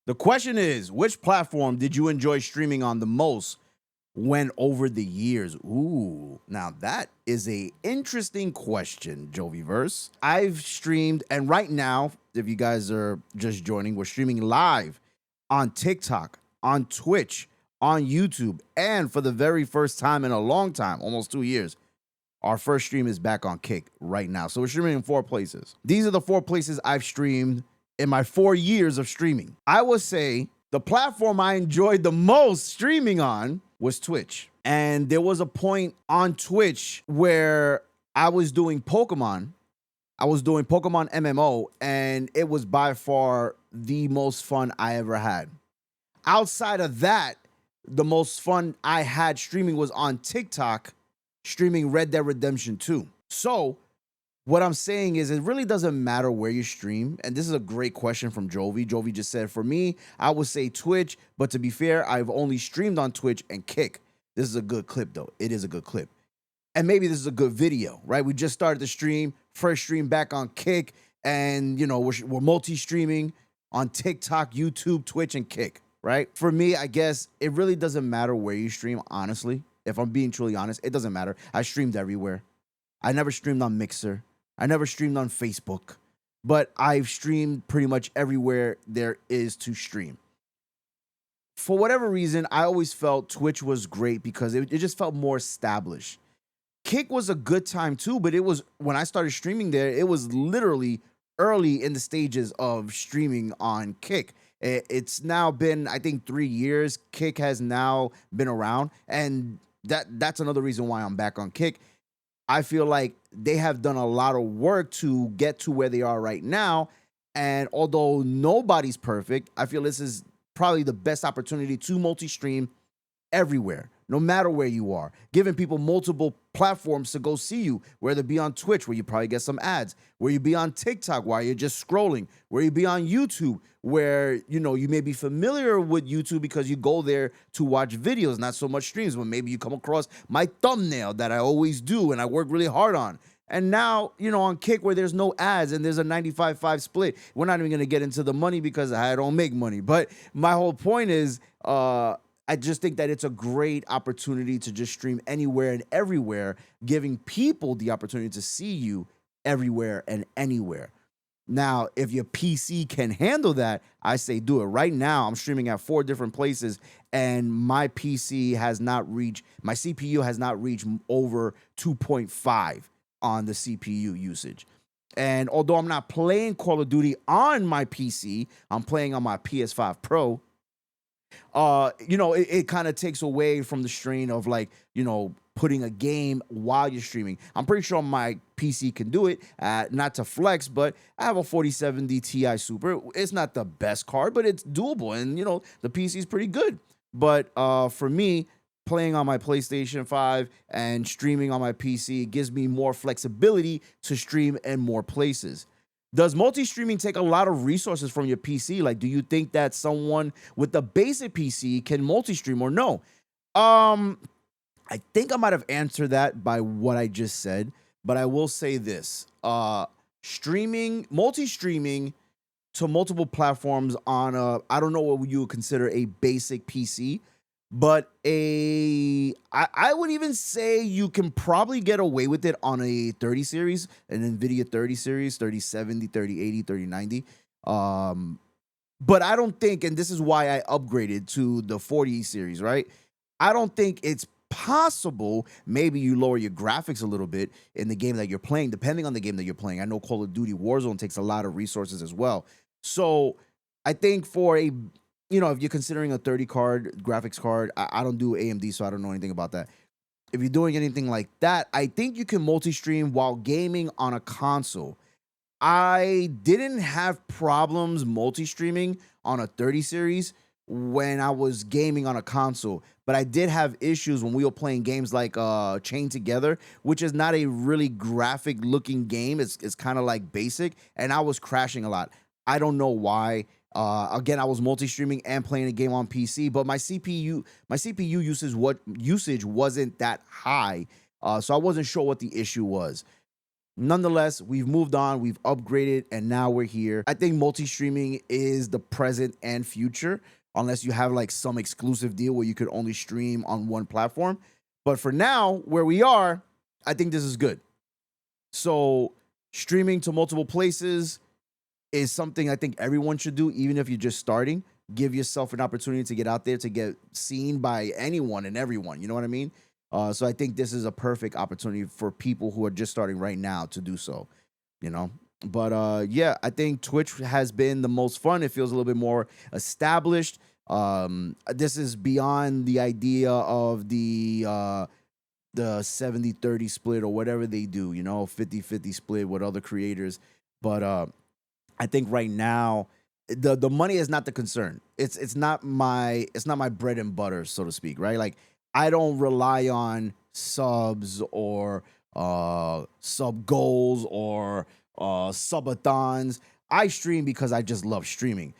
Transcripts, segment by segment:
The question is, which platform did you enjoy streaming on the most when over the years? Ooh, now that is a interesting question, Joviverse. I've streamed, and right now, if you guys are just joining, we're streaming live on TikTok, on Twitch, on YouTube, and for the very first time in a long time, almost 2 years, our first stream is back on Kick right now. So we're streaming in 4 places. These are the 4 places I've streamed in my 4 years of streaming. I would say the platform I enjoyed the most streaming on was Twitch. And there was a point on Twitch where I was doing Pokemon. I was doing Pokemon MMO, and it was by far the most fun I ever had. Outside of that, the most fun I had streaming was on TikTok, streaming Red Dead Redemption 2. So what I'm saying is it really doesn't matter where you stream. And this is a great question from Jovi. Jovi just said, for me, I would say Twitch. But to be fair, I've only streamed on Twitch and Kick. This is a good clip, though. It is a good clip. And maybe this is a good video, right? We just started the stream, first stream back on Kick. And, you know, we're multi-streaming on TikTok, YouTube, Twitch, and Kick, right? For me, I guess it really doesn't matter where you stream, honestly. If I'm being truly honest, it doesn't matter. I streamed everywhere. I never streamed on Mixer. I never streamed on Facebook. But I've streamed pretty much everywhere there is to stream. For whatever reason, I always felt Twitch was great because it just felt more established. Kick was a good time too, but it was, when I started streaming there, it was literally early in the stages of streaming on Kick. It's now been, I think, 3 years. Kick has now been around, and that's another reason why I'm back on Kick. I feel like they have done a lot of work to get to where they are right now. And although nobody's perfect, I feel this is probably the best opportunity to multi-stream everywhere, no matter where you are, giving people multiple platforms to go see you, whether it be on Twitch, where you probably get some ads, where you be on TikTok while you're just scrolling, where you be on YouTube, where, you know, you may be familiar with YouTube because you go there to watch videos, not so much streams, but maybe you come across my thumbnail that I always do and I work really hard on. And now, you know, on Kick, where there's no ads and there's a 95-5 split, we're not even going to get into the money because I don't make money. But my whole point is, I just think that it's a great opportunity to just stream anywhere and everywhere, giving people the opportunity to see you everywhere and anywhere. Now, if your PC can handle that, I say do it. Right now, I'm streaming at 4 different places, and my PC has not reached, my CPU has not reached over 2.5 on the CPU usage. And although I'm not playing Call of Duty on my PC, I'm playing on my PS5 Pro. You know, it kind of takes away from the strain of, like, you know, putting a game while you're streaming. I'm pretty sure my PC can do it, not to flex, but I have a 4070 Ti Super. It's not the best card, but it's doable, and, you know, the PC is pretty good. But for me, playing on my PlayStation 5 and streaming on my PC gives me more flexibility to stream in more places. Does multi-streaming take a lot of resources from your PC? Like, do you think that someone with a basic PC can multi-stream or no? I think I might have answered that by what I just said, but I will say this. Multi-streaming to multiple platforms on I don't know what you would consider a basic PC, but I would even say you can probably get away with it on a 30 series, an NVIDIA 30 series, 3070, 3080, 3090. But I don't think, and this is why I upgraded to the 40 series, right? I don't think it's possible. Maybe you lower your graphics a little bit in the game that you're playing, depending on the game that you're playing. I know Call of Duty Warzone takes a lot of resources as well. So I think for a, you know, if you're considering a 30 card graphics card, I don't do AMD, so I don't know anything about that. If you're doing anything like that, I think you can multi-stream while gaming on a console. I didn't have problems multi-streaming on a 30 series when I was gaming on a console, but I did have issues when we were playing games like Chained Together, which is not a really graphic looking game. It's kind of like basic, and I was crashing a lot. I don't know why. Again, I was multi-streaming and playing a game on PC, but my CPU usage wasn't that high, so I wasn't sure what the issue was. Nonetheless, we've moved on, we've upgraded, and now we're here. I think multi-streaming is the present and future, unless you have like some exclusive deal where you could only stream on one platform. But for now, where we are, I think this is good. So streaming to multiple places is something I think everyone should do, even if you're just starting. Give yourself an opportunity to get out there, to get seen by anyone and everyone. You know what I mean? So I think this is a perfect opportunity for people who are just starting right now to do so, you know? But yeah, I think Twitch has been the most fun. It feels a little bit more established. This is beyond the idea of the 70-30 split or whatever they do, you know, 50-50 split with other creators. But I think right now the money is not the concern. It's not my bread and butter, so to speak, right? Like I don't rely on subs or sub goals or subathons. I stream because I just love streaming.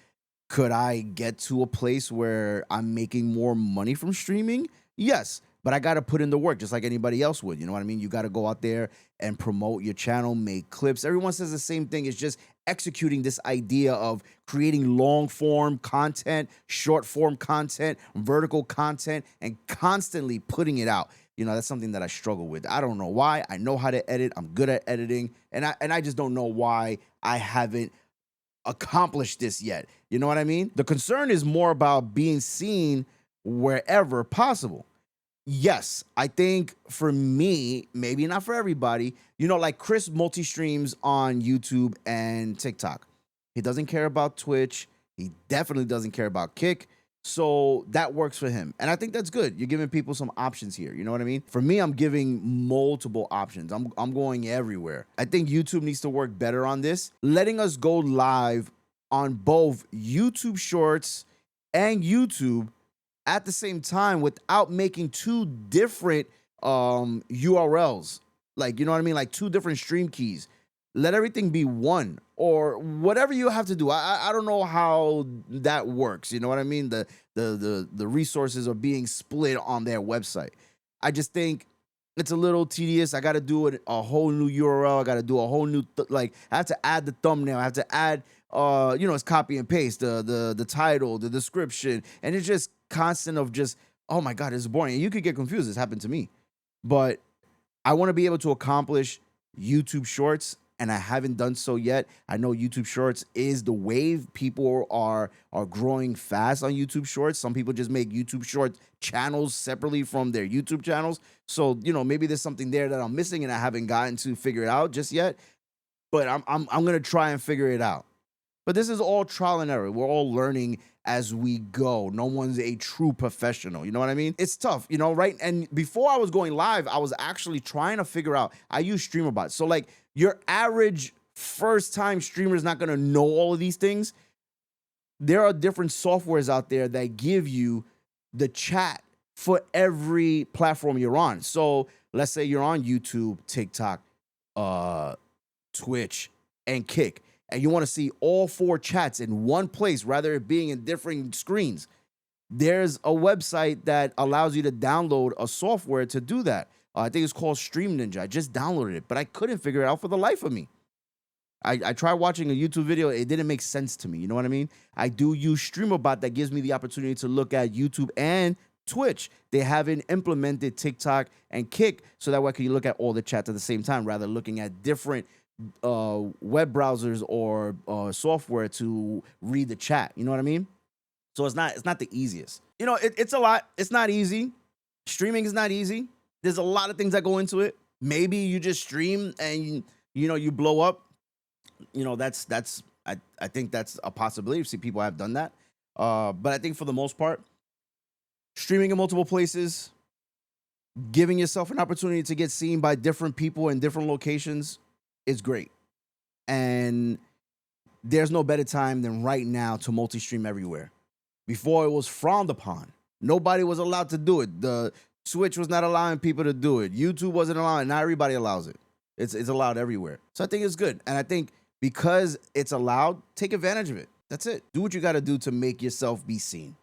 Could I get to a place where I'm making more money from streaming? Yes, but I got to put in the work just like anybody else would. You know what I mean? You got to go out there and promote your channel, make clips. Everyone says the same thing. It's just executing this idea of creating long form content, short form content, vertical content, and constantly putting it out. You know, that's something that I struggle with. I don't know why. I know how to edit. I'm good at editing. And I just don't know why I haven't accomplished this yet. You know what I mean? The concern is more about being seen wherever possible. Yes, I think for me, maybe not for everybody, you know, like Chris multi-streams on YouTube and TikTok. He doesn't care about Twitch. He definitely doesn't care about Kick. So that works for him. And I think that's good. You're giving people some options here. You know what I mean? For me, I'm giving multiple options. I'm going everywhere. I think YouTube needs to work better on this, letting us go live on both YouTube Shorts and YouTube at the same time without making two different URLs. Like, you know what I mean? Like two different stream keys. Let everything be one or whatever you have to do. I don't know how that works. You know what I mean? The resources are being split on their website. I just think it's a little tedious. I got to do a whole new URL. I got to do a whole new, like I have to add the thumbnail. I have to add, you know, it's copy and paste, the title, the description. And it's just constant of just, oh my God, it's boring. And you could get confused. This happened to me. But I want to be able to accomplish YouTube Shorts, and I haven't done so yet. I know YouTube Shorts is the wave. People are growing fast on YouTube Shorts. Some people just make YouTube Short channels separately from their YouTube channels. So, you know, maybe there's something there that I'm missing and I haven't gotten to figure it out just yet. But I'm gonna try and figure it out. But this is all trial and error. We're all learning as we go. No one's a true professional. You know what I mean? It's tough, you know, right? And before I was going live, I was actually trying to figure out, I use Streamerbot. So like your average first time streamer is not going to know all of these things. There are different softwares out there that give you the chat for every platform you're on. So let's say you're on YouTube, TikTok, Twitch, and Kick, and you want to see all four chats in one place rather than being in different screens. There's a website that allows you to download a software to do that. I think it's called Stream Ninja. I just downloaded it, but I couldn't figure it out for the life of me. I tried watching a YouTube video. It didn't make sense to me. You know what I mean? I do use Streamerbot that gives me the opportunity to look at YouTube and Twitch. They haven't implemented TikTok and Kick, so that way I can look at all the chats at the same time rather than looking at different web browsers or software to read the chat. You know what I mean? So it's not the easiest. You know, it's a lot. It's not easy. Streaming is not easy. There's a lot of things that go into it. Maybe you just stream and you know you blow up. You know, I think that's a possibility. See, people have done that. But I think for the most part, streaming in multiple places, giving yourself an opportunity to get seen by different people in different locations is great. And there's no better time than right now to multi-stream everywhere. Before it was frowned upon. Nobody was allowed to do it. The Twitch was not allowing people to do it. YouTube wasn't allowing. Not everybody allows it. It's allowed everywhere. So I think it's good. And I think because it's allowed, take advantage of it. That's it. Do what you got to do to make yourself be seen.